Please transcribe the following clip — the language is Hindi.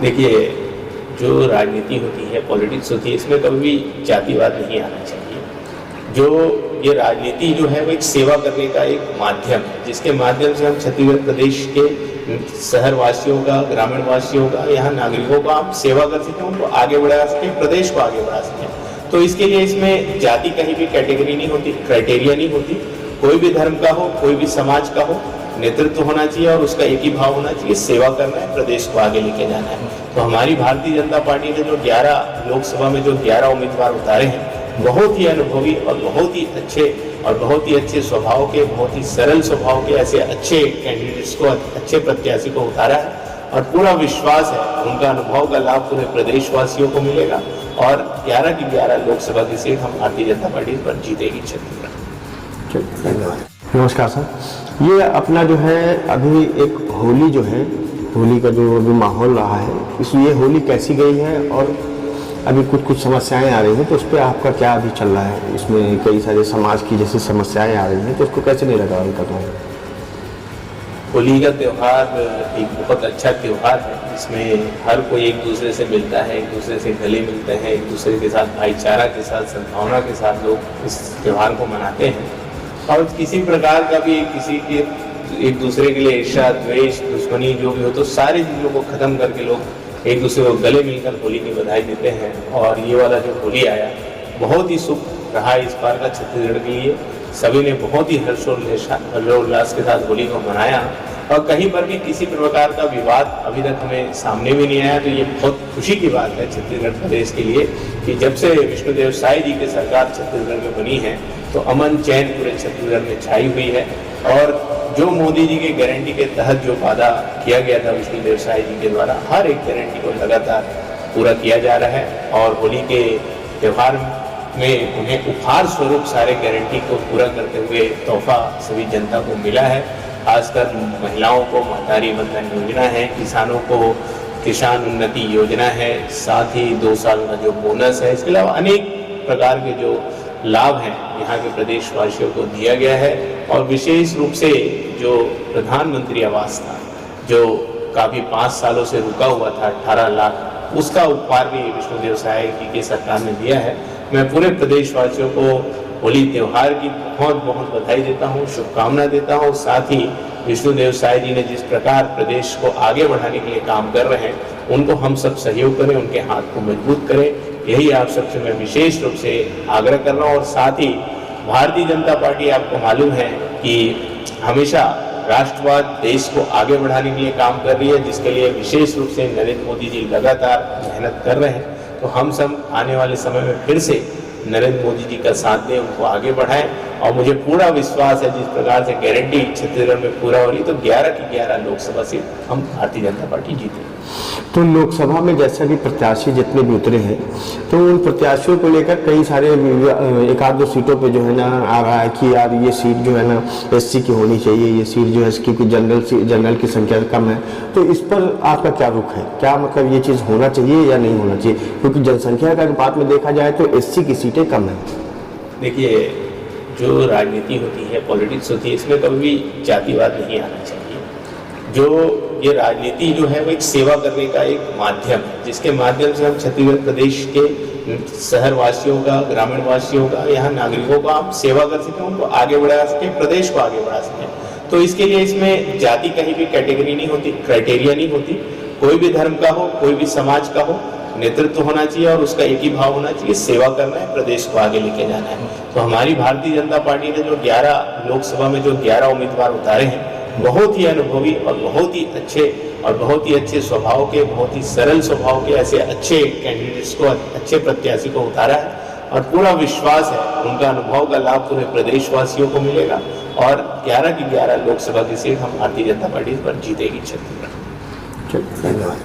देखिए, जो राजनीति होती है, पॉलिटिक्स होती है, इसमें कभी भी जातिवाद नहीं आना चाहिए। जो ये राजनीति जो है वो एक सेवा करने का एक माध्यम है, जिसके माध्यम से हम छत्तीसगढ़ प्रदेश के शहर वासियों का, ग्रामीण वासियों का, यहाँ नागरिकों का हम सेवा कर सकें, उनको आगे बढ़ा सकें, प्रदेश को आगे बढ़ा सकें। तो इसके लिए इसमें जाति कहीं भी कैटेगरी नहीं होती, क्राइटेरिया नहीं होती। कोई भी धर्म का हो, कोई भी समाज का हो, नेतृत्व होना चाहिए और उसका एक ही भाव होना चाहिए, सेवा करना है, प्रदेश को आगे लेके जाना है। तो हमारी भारतीय जनता पार्टी ने जो 11 लोकसभा में जो 11 उम्मीदवार उतारे हैं, बहुत ही अनुभवी और बहुत ही अच्छे स्वभाव के, बहुत ही सरल स्वभाव के ऐसे अच्छे कैंडिडेट्स को, अच्छे प्रत्याशी को उतारा है और पूरा विश्वास है उनका अनुभव का लाभ पूरे प्रदेशवासियों को मिलेगा और 11 की 11 लोकसभा की सीट हम भारतीय जनता पार्टी पर जीतेगी छत्तीसगढ़। धन्यवाद। नमस्कार सर, ये अपना जो है अभी एक होली जो है, होली का जो अभी माहौल रहा है, ये होली कैसी गई है और अभी कुछ समस्याएं आ रही हैं, तो उस पर आपका क्या अभी चल रहा है? इसमें कई सारे समाज की जैसे समस्याएं आ रही हैं, तो उसको कैसे निराकरण करना है? होली का त्यौहार एक बहुत अच्छा त्यौहार है, जिसमें हर कोई एक दूसरे से मिलता है, एक दूसरे से गले मिलते हैं, एक दूसरे के साथ भाईचारा के साथ, सद्भावना के साथ लोग इस त्यौहार को मनाते हैं और किसी प्रकार का भी किसी के एक दूसरे के लिए ईर्ष्या, द्वेष, दुश्मनी जो भी हो, तो सारी चीज़ों को ख़त्म करके लोग एक दूसरे को गले मिलकर होली की बधाई देते हैं। और ये वाला जो होली आया, बहुत ही शुभ रहा इस बार का छत्तीसगढ़ के लिए। सभी ने बहुत ही हर्षोल्लास के साथ होली को मनाया और कहीं पर भी किसी प्रकार का विवाद अभी तक हमें सामने भी नहीं आया। तो ये बहुत खुशी की बात है छत्तीसगढ़ प्रदेश के लिए कि जब से विष्णुदेव साय जी की सरकार छत्तीसगढ़ में बनी है, तो अमन चैन पूरे छत्तीसगढ़ में छाई हुई है। और जो मोदी जी की गारंटी के तहत जो वादा किया गया था विष्णुदेव साय जी के द्वारा, हर एक गारंटी को लगातार पूरा किया जा रहा है और होली के त्यौहार में उन्हें उपहार स्वरूप सारे गारंटी को पूरा करते हुए तोहफा सभी जनता को मिला है। खासकर महिलाओं को महतारी बंधन योजना है, किसानों को किसान उन्नति योजना है, साथ ही 2 साल का जो बोनस है, इसके अलावा अनेक प्रकार के जो लाभ हैं यहाँ के प्रदेशवासियों को दिया गया है। और विशेष रूप से जो प्रधानमंत्री आवास था, जो काफ़ी 5 सालों से रुका हुआ था, 18 लाख, उसका उपहार भी विष्णुदेव साय जी की सरकार ने दिया है। मैं पूरे प्रदेशवासियों को होली त्यौहार की बहुत बहुत बधाई देता हूँ, शुभकामना देता हूँ। साथ ही विष्णुदेव साय जी ने जिस प्रकार प्रदेश को आगे बढ़ाने के लिए काम कर रहे हैं, उनको हम सब सहयोग करें, उनके हाथ को मजबूत करें, यही आप सबसे मैं विशेष रूप से आग्रह कर रहा हूँ। और साथ ही भारतीय जनता पार्टी, आपको मालूम है कि हमेशा राष्ट्रवाद, देश को आगे बढ़ाने के लिए काम कर रही है, जिसके लिए विशेष रूप से नरेंद्र मोदी जी लगातार मेहनत कर रहे हैं। तो हम सब आने वाले समय में फिर से नरेंद्र मोदी जी का साथ दें, उनको आगे बढ़ाएं। और मुझे पूरा विश्वास है जिस प्रकार से गारंटी छत्तीसगढ़ में पूरा हो रही, तो 11 की 11 लोकसभा सीट हम भारतीय जनता पार्टी जीतेंगे। तो लोकसभा में जैसे भी प्रत्याशी जितने भी उतरे हैं, तो उन प्रत्याशियों को लेकर कई सारे एक आध 2 सीटों पे जो है ना आ रहा है कि यार ये सीट जो है ना SC की होनी चाहिए, ये सीट जो है क्योंकि जनरल की संख्या कम है। तो इस पर आपका क्या रुख है? क्या मतलब ये चीज़ होना चाहिए या नहीं होना चाहिए? क्योंकि जनसंख्या का अनुपात में देखा जाए तो SC की सीटें कम हैं। देखिए, जो राजनीति होती है, पॉलिटिक्स होती है, इसमें कभी भी जातिवाद नहीं आना चाहिए। जो ये राजनीति जो है वो एक सेवा करने का एक माध्यम है, जिसके माध्यम से हम छत्तीसगढ़ प्रदेश के शहर वासियों का, ग्रामीण वासियों का, यहाँ नागरिकों का हम सेवा कर सकें, उनको आगे बढ़ा सकें, प्रदेश को आगे बढ़ा सकें। तो इसके लिए इसमें जाति कहीं भी कैटेगरी नहीं होती, क्राइटेरिया नहीं होती। कोई भी धर्म का हो, कोई भी समाज का हो, नेतृत्व होना चाहिए और उसका एक ही भाव होना चाहिए, सेवा करना है, प्रदेश को आगे लेके जाना है। तो हमारी भारतीय जनता पार्टी ने जो 11 लोकसभा में जो 11 उम्मीदवार उतारे हैं, बहुत ही अनुभवी और बहुत ही अच्छे स्वभाव के, बहुत ही सरल स्वभाव के ऐसे अच्छे कैंडिडेट्स को, अच्छे प्रत्याशी को उतारा है और पूरा विश्वास है उनका अनुभव का लाभ पूरे प्रदेशवासियों को मिलेगा और 11 की 11 लोकसभा की सीट हम भारतीय जनता पार्टी पर जीतेगी छत्तीसगढ़। धन्यवाद।